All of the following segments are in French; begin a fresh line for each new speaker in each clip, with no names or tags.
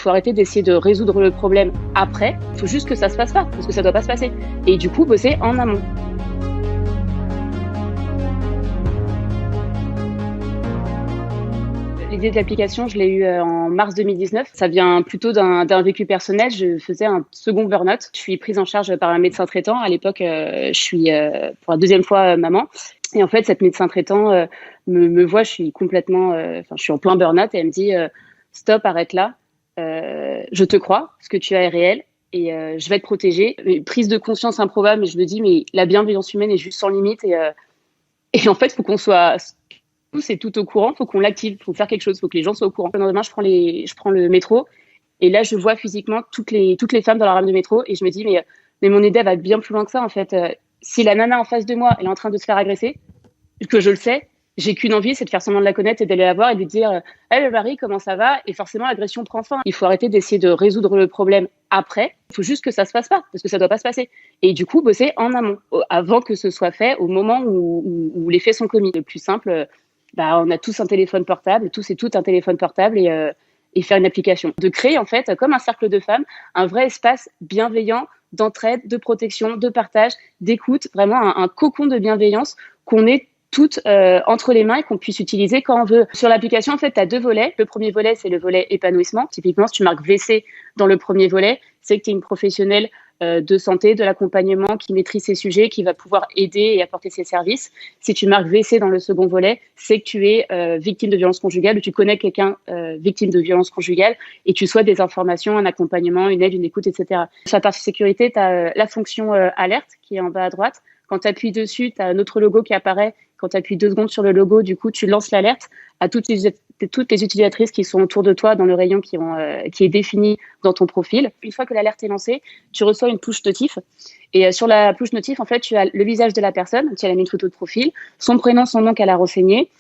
Il faut arrêter d'essayer de résoudre le problème après. Il faut juste que ça se fasse pas, parce que ça doit pas se passer. Et du coup, bosser en amont. L'idée de l'application, je l'ai eue en mars 2019. Ça vient plutôt d'un vécu personnel. Je faisais un second burn-out. Je suis prise en charge par un médecin traitant. À l'époque, je suis pour la deuxième fois maman. Et en fait, cette médecin traitant me voit, je suis complètement, je suis en plein burn-out et elle me dit stop, arrête là. Je te crois, ce que tu as est réel et je vais te protéger. Une prise de conscience improbable, mais je me dis mais la bienveillance humaine est juste sans limite et en fait, il faut qu'on soit tous et tout au courant, faut qu'on l'active, faut faire quelque chose, faut que les gens soient au courant. Le lendemain, je prends le métro et là, je vois physiquement toutes les femmes dans la rame de métro et je me dis mais mon idée va bien plus loin que ça en fait. Si la nana en face de moi, elle est en train de se faire agresser, que je le sais, j'ai qu'une envie, c'est de faire semblant de la connaître et d'aller la voir et de lui dire hey Marie, comment ça va? Et forcément, l'agression prend fin. Il faut arrêter d'essayer de résoudre le problème après. Il faut juste que ça se passe pas, parce que ça doit pas se passer. Et du coup, bosser en amont, avant que ce soit fait, au moment où les faits sont commis. Le plus simple, on a tous un téléphone portable, tous et toutes un téléphone portable et faire une application. De créer, en fait, comme un cercle de femmes, un vrai espace bienveillant d'entraide, de protection, de partage, d'écoute, vraiment un cocon de bienveillance qu'on ait toutes entre les mains et qu'on puisse utiliser quand on veut. Sur l'application, en fait, tu as deux volets. Le premier volet, c'est le volet épanouissement. Typiquement, si tu marques VC dans le premier volet, c'est que tu es une professionnelle de santé, de l'accompagnement, qui maîtrise ces sujets, qui va pouvoir aider et apporter ses services. Si tu marques VC dans le second volet, c'est que tu es victime de violence conjugale ou tu connais quelqu'un victime de violence conjugale et tu souhaites des informations, un accompagnement, une aide, une écoute, etc. Sur la partie sécurité, tu as la fonction alerte qui est en bas à droite. Quand tu appuies dessus, tu as un autre logo qui apparaît. Quand tu appuies 2 secondes sur le logo, du coup, tu lances l'alerte à toutes les utilisatrices qui sont autour de toi dans le rayon qui est défini dans ton profil. Une fois que l'alerte est lancée, tu reçois une push notif. Et sur la push notif, en fait, tu as le visage de la personne, si elle a mis une photo de profil, son prénom, son nom qu'elle a renseigné.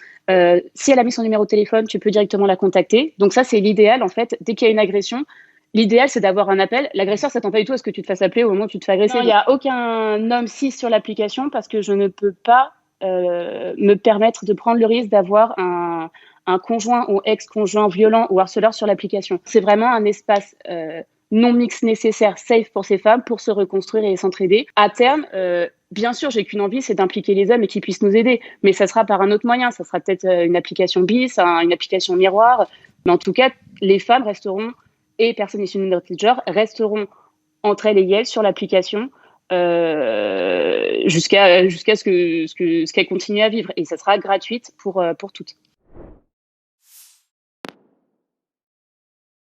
Si elle a mis son numéro de téléphone, tu peux directement la contacter. Donc ça, c'est l'idéal, en fait. Dès qu'il y a une agression, l'idéal, c'est d'avoir un appel. L'agresseur ne s'attend pas du tout à ce que tu te fasses appeler au moment où tu te fais agresser. Il n'y a aucun homme cis sur l'application parce que je ne peux pas me permettre de prendre le risque d'avoir un conjoint ou ex-conjoint violent ou harceleur sur l'application. C'est vraiment un espace non mix nécessaire, safe pour ces femmes, pour se reconstruire et s'entraider. À terme, bien sûr, j'ai qu'une envie, c'est d'impliquer les hommes et qu'ils puissent nous aider. Mais ça sera par un autre moyen. Ça sera peut-être une application bis, une application miroir. Mais en tout cas, les femmes resteront, et personnes issues de minorité de genre, resteront entre elles et elles sur l'application jusqu'à ce qu'elle continue à vivre. Et ça sera gratuite pour toutes.